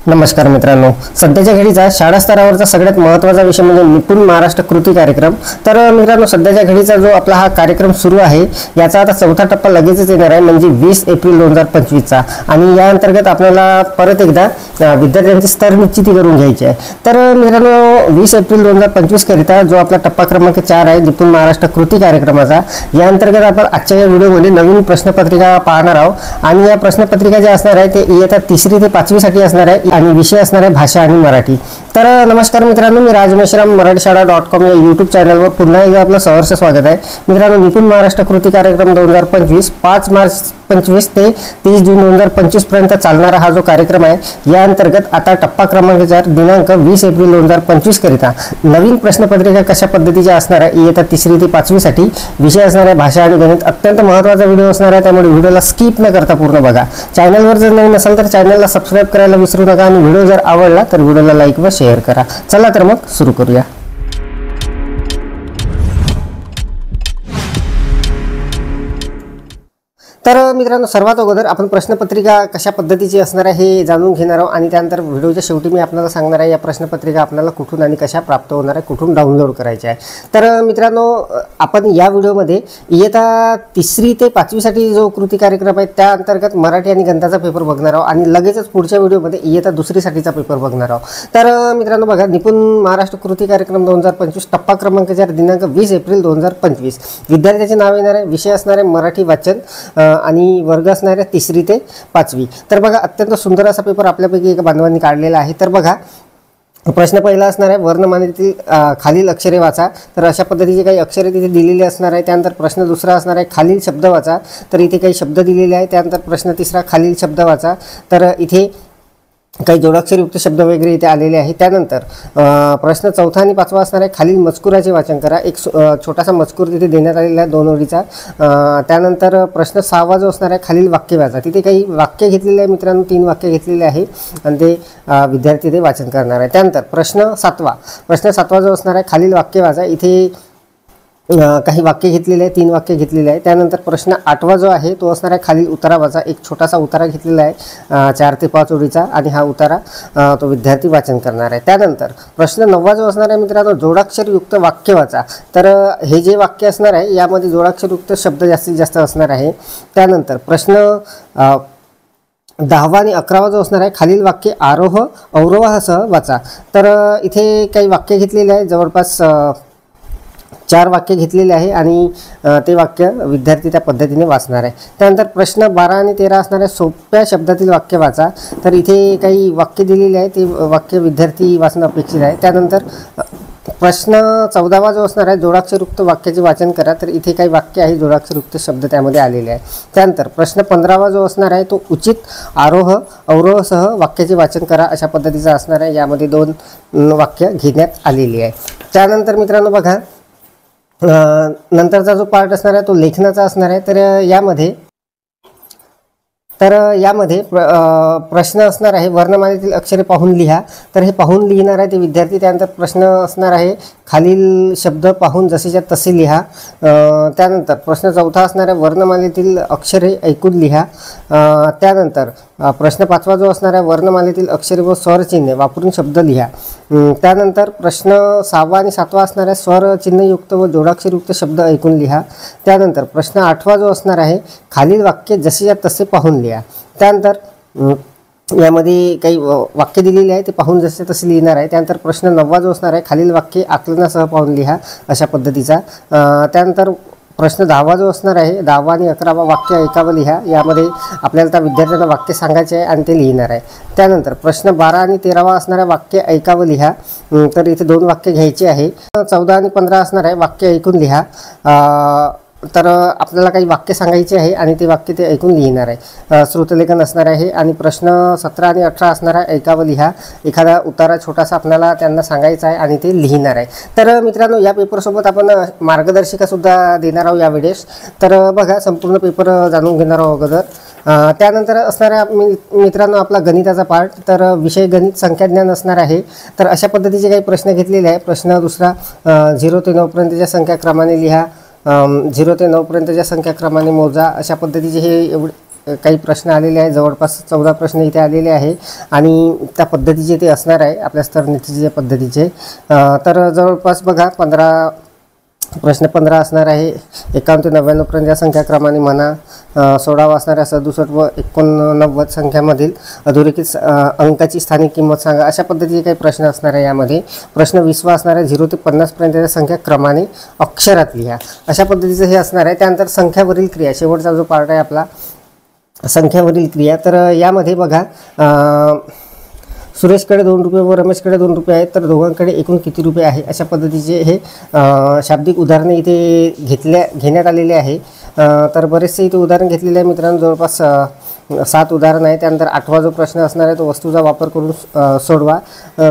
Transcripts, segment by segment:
नमस्कार मित्रांनो, सध्याच्या घडीचा शाळा स्तरावरचा सगळ्यात महत्त्वाचा विषय म्हणजे निपुण महाराष्ट्र कृती कार्यक्रम। तर मित्रांनो, सध्याच्या घडीचा जो आपला हा कार्यक्रम सुरू आहे याचा आता चौथा टप्पा लगेचच येणार आहे, म्हणजे 20 एप्रिल 2025 चा। आणि या अंतर्गत आपल्याला परत एकदा विद्यार्थ्यांची स्तर निश्चिती करून घ्यायची आहे। तर मित्रांनो, 20 एप्रिल 2025 करिता जो आपला टप्पा क्रमांक 4 आहे निपुण महाराष्ट्र कृती कार्यक्रमाचा, या अंतर्गत आपण आजच्या या व्हिडिओमध्ये नवीन प्रश्नपत्रिका पाहणार आहोत। आणि या प्रश्नपत्रिका ज्या असणार आहे ते इयत्ता 3री ते 5वी साठी असणार आहे आणि विषय असणार आहे भाषा आणि मराठी। तर नमस्कार मित्रांनो, मी राजमेश्राम मराठीशाळा.com या यूट्यूब चॅनलवर पुन्हा एकदा आपलं सहर्ष स्वागत आहे। मित्रांनो, निपुण महाराष्ट्र कृती कार्यक्रम 2025 5 मार्च 25 ते 30 जून 2025 पर्यंत चालणारा हा जो कार्यक्रम आहे, या अंतर्गत आता टप्पा क्रमांक 4 दिनांक 20 एप्रिल 2025 करिता नवीन प्रश्नपत्रिका कशा पद्धतीच्या असणार आहे इयत्ता 3री ते 5वी साठी, विषय असणार आहे भाषा आणि गणित। अत्यंत महत्त्वाचा व्हिडिओ असणार आहे, त्यामुळे व्हिडिओला स्किप न करता पूर्ण बघा। चॅनलवर जर नवीन असाल तर चॅनलला सबस्क्राइब करायला विसरू नका आणि व्हिडिओ जर आवडला तर व्हिडिओला लाईक व शेअर करा। चला तर मग सुरू करूया। तर मित्रांनो, सर्वात अगोदर आपण प्रश्नपत्रिका कशा पद्धतीची असणार आहे हे जाणून घेणार आहोत आणि त्यानंतर व्हिडिओच्या शेवटी मी आपल्याला सांगणार आहे या प्रश्नपत्रिका आपल्याला कुठून आणि कशा प्राप्त होणार आहे, कुठून डाउनलोड करायचे आहे। तर मित्रांनो, आपण या व्हिडिओमध्ये इयत्ता 3री ते 5वी साठी जो कृती कार्यक्रम आहे त्या अंतर्गत मराठी आणि गणिताचा पेपर बघणार आहोत आणि लगेचच पुढच्या व्हिडिओमध्ये इयत्ता 2री साठीचा पेपर बघणार आहोत। तर मित्रांनो बघा, निपुण महाराष्ट्र कृती कार्यक्रम 2025 टप्पा क्रमांक 4 दिनांक 20 एप्रिल 2025 विद्यार्थ्याचे नाव येणार आहे, विषय असणार आहे मराठी वाचन आणि वर्ग असणार आहे 3री ते 5वी। तर बघा, अत्यंत सुंदर असा पेपर आपल्यापैकी एका बांधवांनी काढलेला आहे। तर बघा, प्रश्न पहिला असणार आहे वर्णमालेतील खालील अक्षरे वाचा। तर अशा पद्धतीचे काही अक्षरे तिथे दिलेली असणार आहे। त्यानंतर प्रश्न दुसरा असणार आहे खालील शब्द वाचा। तर इथे काही शब्द दिलेले आहे। त्यानंतर प्रश्न तिसरा खालील शब्द वाचा। तर इथे काही जोडाक्षरयुक्त शब्द वगैरे इथे आलेले आहेत। त्यानंतर प्रश्न चौथा आणि 5वा असणार आहे खालील मजकुराचे वाचन करा। एक छोटासा मजकूर तिथे देण्यात आलेला आहे 2 ओळीचा। त्यानंतर प्रश्न 6वा जो असणार आहे खालील वाक्य वाचा। तिथे काही वाक्य घेतलेले आहे मित्रांनो, 3 वाक्य घेतलेले आहे आणि ते विद्यार्थी ते वाचन करणार आहे। त्यानंतर प्रश्न 7वा जो असणार आहे खालील वाक्य वाचा। इथे काही वाक्य घेतलेले आहे, 3 वाक्य घेतलेले आहे। त्यानंतर प्रश्न 8वा जो आहे तो असणार आहे खालील उतारा वाचा। एक छोटासा उतारा घेतलेला आहे 4 ते 5 ओळीचा आणि हा उतारा तो विद्यार्थी वाचन करणार आहे। त्यानंतर प्रश्न 9वा जो असणार आहे मित्रांनो जोडाक्षरयुक्त वाक्य वाचा। तर हे जे वाक्य असणार आहे यामध्ये जोडाक्षरयुक्त शब्द जास्तीत जास्त असणार आहे। त्यानंतर प्रश्न 10वा आणि 11वा जो असणार आहे खालील वाक्य आरोह अवरोहासह वाचा। तर इथे काही वाक्य घेतलेले आहे, जवळपास 4 वाक्य घेतलेले आहे आणि ते वाक्य विद्यार्थी त्या पद्धतीने वाचणार आहे। त्यानंतर प्रश्न 12 आणि 13 असणार आहे सोप्या शब्दातील वाक्य वाचा। तर इथे काही वाक्य दिलेले आहे, ते वाक्य विद्यार्थी वाचणं अपेक्षित आहे। त्यानंतर प्रश्न 14वा जो असणार आहे जोडाक्षरयुक्त वाक्याचे वाचन करा। तर इथे काही वाक्य आहे, जोडाक्षरयुक्त शब्द त्यामध्ये आलेले आहे। त्यानंतर प्रश्न 15वा जो असणार आहे तो उचित आरोह अवरोहासह वाक्याचे वाचन करा अशा पद्धतीचा असणार आहे। यामध्ये 2 वाक्य घेण्यात आलेली आहे। त्यानंतर मित्रांनो बघा, नंतरचा जो पार्ट असणार आहे तो लेखनाचा असणार आहे। तर यामध्ये प्रश्न असणार आहे वर्णमालेतील अक्षरे पाहून लिहा। तर हे पाहून लिहिणार आहे ते विद्यार्थी। त्यानंतर प्रश्न असणार आहे खालील शब्द पाहून जसेच्या तसे लिहा। त्यानंतर प्रश्न 4था असणार आहे वर्णमालेतील अक्षरे ऐकून लिहा। त्यानंतर प्रश्न 5वा जो असणार आहे वर्णमालेतील अक्षरे व स्वरचिन्हे वापरून शब्द लिहा। त्यानंतर प्रश्न 6वा आणि 7वा असणार आहे स्वरचिन्हयुक्त व जोडाक्षरयुक्त शब्द ऐकून लिहा। त्यानंतर प्रश्न 8वा जो असणार आहे खालील वाक्य जसेच्या तसे पाहून लिहा। त्यानंतर यामध्ये काही वाक्य दिलेले आहे ते पाहून जसे तसे लिहिणार आहे। त्यानंतर प्रश्न 9वा जो असणार आहे खालील वाक्य आकलनासह पाहून लिहा अशा पद्धतीचा। त्यानंतर प्रश्न 10वा जो असणार आहे 10वा आणि 11वा वाक्य ऐकावं लिहा। यामध्ये आपल्याला त्या विद्यार्थ्यांना वाक्य सांगायचे आहे आणि ते लिहिणार आहे। त्यानंतर प्रश्न 12 आणि 13वा असणार आहे वाक्य ऐकावं लिहा। तर इथे 2 वाक्य घ्यायचे आहे। 14 आणि 15 असणार आहे वाक्य ऐकून लिहा। तर आपल्याला काही वाक्य सांगायचे आहे आणि ते वाक्य ते ऐकून लिहिणार आहे। श्रुतलेखन असणार आहे। आणि प्रश्न 17 आणि 18 असणार आहे ऐकावं लिहा। एखादा उतारा छोटासा आपल्याला त्यांना सांगायचा आहे आणि ते लिहिणार आहे। तर मित्रांनो, या पेपरसोबत आपण मार्गदर्शिकासुद्धा देणार आहोत यावेळेस। तर बघा, संपूर्ण पेपर जाणून घेणार आहोत अगोदर। त्यानंतर असणार आहे मित्रांनो आपला गणिताचा पार्ट। तर विषय गणित संख्याज्ञान असणार आहे। तर अशा पद्धतीचे काही प्रश्न घेतलेले आहे। प्रश्न दुसरा 0 ते 9 पर्यंतच्या संख्या क्रमाने लिहा। 0 ते 9 पर्यंतच्या संख्या क्रमाने मोजा अशा पद्धतीचे हे काही प्रश्न आलेले आहे, जवळपास 14 प्रश्न इथे आलेले आहे आणि त्या पद्धतीचे ते असणार आहे आपल्या स्तरनीतीच्या पद्धतीचे. तर जवळपास बघा 15 असणार आहे. 51 ते 99 पर्यंत या संख्याक्रमाने म्हणा. 16 असणार आहे 67 व 89 संख्यामधील अधोरेखित अंकाची स्थानिक किंमत सांगा. अशा पद्धतीचे काही प्रश्न असणार आहे. यामध्ये प्रश्न 20 असणार आहे 0 ते 50 पर्यंतच्या संख्याक्रमाने अक्षरात लिहा. अशा पद्धतीचं हे असणार आहे. त्यानंतर संख्यावरील क्रिया, शेवटचा जो पार्ट आहे आपला संख्यावरील क्रिया. तर यामध्ये बघा सुरेशकडे 2 रुपये व रमेशकडे 2 रुपये आहेत, तर दोघांकडे एकूण किती रुपये आहे. अशा पद्धतीचे हे शाब्दिक उदाहरणे इथे घेण्यात आलेले आहे. तर बरेचसे इथे उदाहरण घेतलेले आहे मित्रांनो, जवळपास 7 उदाहरण आहे. त्यानंतर 8वा जो प्रश्न असणार आहे तो वस्तूचा वापर करून सोडवा.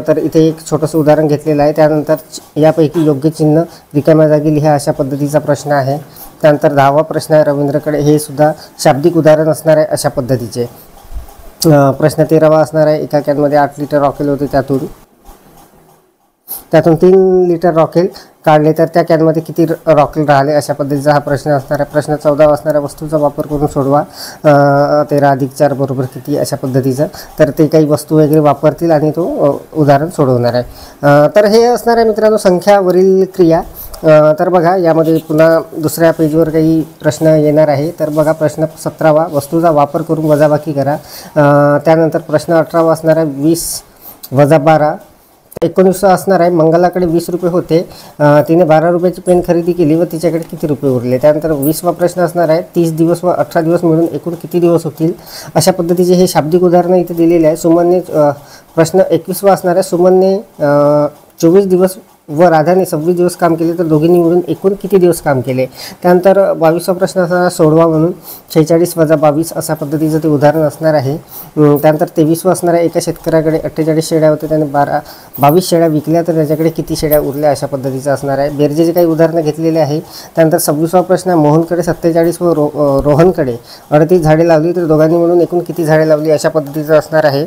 तर इथे एक छोटंसं उदाहरण घेतलेलं आहे. त्यानंतर यापैकी योग्य चिन्ह रिकाम्या जागी लिहा अशा पद्धतीचा प्रश्न आहे. त्यानंतर 10वा प्रश्न आहे रवींद्रकडे, हे सुद्धा शाब्दिक उदाहरण असणार आहे अशा पद्धतीचे. प्रश्न 13वा असणार आहे, एका कॅनमध्ये 8 लिटर रॉकेल होते, त्यातून 3 लिटर रॉकेल काढले तर त्या कॅनमध्ये किती रॉकेल राहिले अशा पद्धतीचा हा प्रश्न असणार आहे. प्रश्न 14वा असणाऱ्या वस्तूचा वापर करून सोडवा. 13 अधिक 4 बरोबर किती अशा पद्धतीचं. तर ते काही वस्तू वगैरे वापरतील आणि तो उदाहरण सोडवणार आहे. तर हे असणार आहे मित्रांनो संख्यावरील क्रिया. तर बघा यामध्ये पुन्हा दुसऱ्या पेजवर काही प्रश्न येणार आहे. तर बघा प्रश्न 17वा, वस्तूचा वापर करून वजाबाकी करा. त्यानंतर प्रश्न 18वा असणार आहे 20 वजा 12. 19 असणार आहे, मंगलाकडे 20 रुपये होते, तिने 12 रुपयाची पेन खरेदी केली व तिच्याकडे किती रुपये उरले. त्यानंतर 20वा प्रश्न असणार आहे 30 दिवस व 18 दिवस मिळून एकूण किती दिवस होतील. अशा पद्धतीचे हे शाब्दिक उदाहरणं इथे दिलेले आहे. सुमनने प्रश्न 21वा असणार आहे, सुमनने 24 दिवस व राधाने 26 दिवस काम केले तर दोघींनी मिळून एकूण किती दिवस काम केले. त्यानंतर 22वा प्रश्न असणार सोडवा म्हणून 46 वजा 22 अशा पद्धतीचं ते उदाहरण असणार आहे. त्यानंतर 23वा असणार आहे, एका शेतकऱ्याकडे 48 शेळ्या होत्या, त्याने 22 शेळ्या विकल्या तर त्याच्याकडे किती शेळ्या उरल्या अशा पद्धतीचं असणार आहे. बेरजेचे काही उदाहरणं घेतलेले आहे. त्यानंतर 26वा प्रश्न मोहनकडे 47 व रोहनकडे 38 झाडे लावली तर दोघांनी मिळून एकूण किती झाडे लावली अशा पद्धतीचं असणार आहे.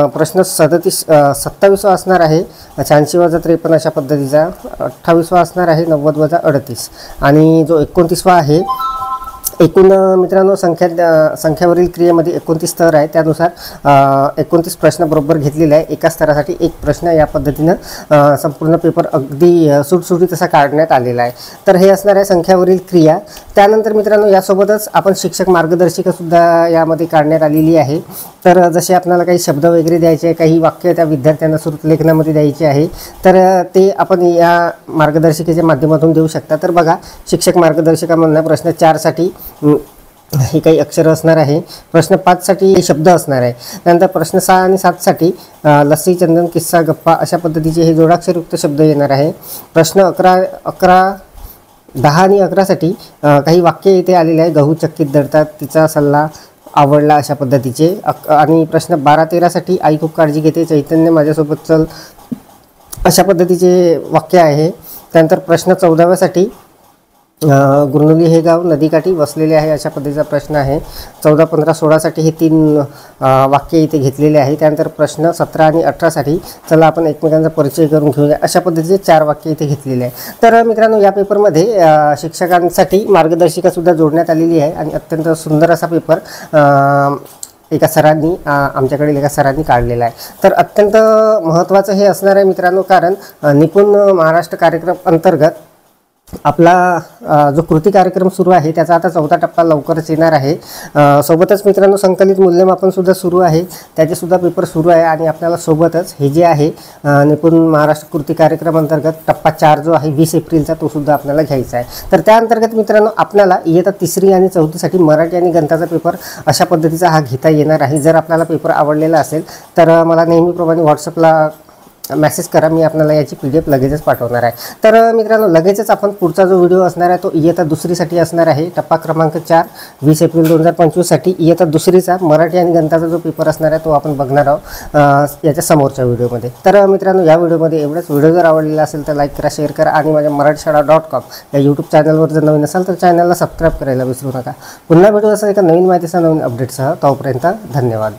प्रश्न 27वा असणार आहे 86 वजा 53 अशा पद्धतीचा. 28वा असणार आहे 90 वजा 38 आणि जो 29वा आहे एकूण मित्रांनो संख्यावरील क्रियेमध्ये 29 स्तर आहे. त्यानुसार 29 प्रश्न बरोबर घेतलेले आहे. एका स्तरासाठी एक प्रश्न या पद्धतीनं संपूर्ण पेपर अगदी सुटसुटीत असा काढण्यात आलेला आहे. तर हे असणार आहे संख्यावरील क्रिया. त्यानंतर मित्रांनो यासोबतच आपण शिक्षक मार्गदर्शिकासुद्धा यामध्ये काढण्यात आलेली आहे. तर जसे आपल्याला काही शब्द वगैरे द्यायचे आहे, काही वाक्य त्या विद्यार्थ्यांना श्रुतलेखनामध्ये द्यायचे आहे, तर ते आपण या मार्गदर्शिकेच्या माध्यमातून देऊ शकता. तर बघा शिक्षक मार्गदर्शिकामधून प्रश्न 4 साठी हे काही अक्षर असणार आहे. प्रश्न 5 साठी शब्द असणार आहे. त्यानंतर प्रश्न 6 आणि 7 साठी लस्सी, चंदन, किस्सा, गप्पा अशा पद्धतीचे हे जोडाक्षरयुक्त शब्द येणार आहे. प्रश्न 11, 10 आणि 11 साठी काही वाक्य इथे आलेले आहे. गहू चक्कीत दळतात, तिचा सल्ला आवडला अशा पद्धतीचे. आणि प्रश्न 12, 13 साठी आई खूप काळजी घेते, चैतन्य माझ्यासोबत चल अशा पद्धतीचे वाक्य आहे. त्यानंतर प्रश्न 14व्या साठी गुरनुली हे गाव नदीकाठी वसलेले आहे अशा पद्धतीचा प्रश्न आहे. 14, 15, 16 साठी हे 3 वाक्य इथे घेतलेले आहे. त्यानंतर प्रश्न 17 आणि 18 साठी चला आपण एकमेकांचा परिचय करून घेऊया अशा पद्धतीचे 4 वाक्य इथे घेतलेले आहे. तर मित्रांनो या पेपरमध्ये शिक्षकांसाठी मार्गदर्शिकासुद्धा जोडण्यात आलेली आहे आणि अत्यंत सुंदर असा पेपर एका सरांनी आमच्याकडील एका सरांनी काढलेला आहे. तर अत्यंत महत्त्वाचं हे असणार आहे मित्रांनो, कारण निपुण महाराष्ट्र कार्यक्रम अंतर्गत आपला जो कृती कार्यक्रम सुरू आहे त्याचा आता 4था टप्पा लवकरच येणार आहे. सोबतच मित्रांनो संकलित मूल्यमापन सुद्धा सुरू आहे, त्याचे सुद्धा पेपर सुरू आहे आणि आपल्याला सोबतच हे जे आहे निपुण महाराष्ट्र कृती कार्यक्रम अंतर्गत टप्पा 4 जो आहे 20 एप्रिलचा तो सुद्धा आपल्याला घ्यायचा आहे. तर त्या अंतर्गत मित्रांनो आपल्याला इयत्ता 3री आणि 4थीसाठी मराठी आणि गणिताचा पेपर अशा पद्धतीचा हा घेता येणार आहे. जर आपल्याला पेपर आवडलेला असेल तर मला नेहमीप्रमाणे व्हॉट्सअपला मेसेज करा, मी आपल्याला याची PDF लगेचच पाठवणार आहे. तर मित्रांनो लगेचच आपण पुढचा जो व्हिडिओ असणार आहे तो इयत्ता 2रीसाठी असणार आहे. टप्पा क्रमांक 4 20 एप्रिल 2025 साठी इयत्ता 2रीचा मराठी आणि गणिताचा जो पेपर असणार आहे तो आपण बघणार आहोत याच्या समोरच्या व्हिडिओमध्ये. तर मित्रांनो या व्हिडिओमध्ये एवढंच. व्हिडिओ जर आवडलेला असेल तर लाईक करा, शेअर करा आणि माझ्या मराठीशाळा.com या यूट्यूब चॅनलवर जर नवीन असाल तर चॅनलला सबस्क्राईब करायला विसरू नका. पुन्हा व्हिडिओ असा एका नवीन माहितीचा नवीन अपडेटसह. तोपर्यंत धन्यवाद.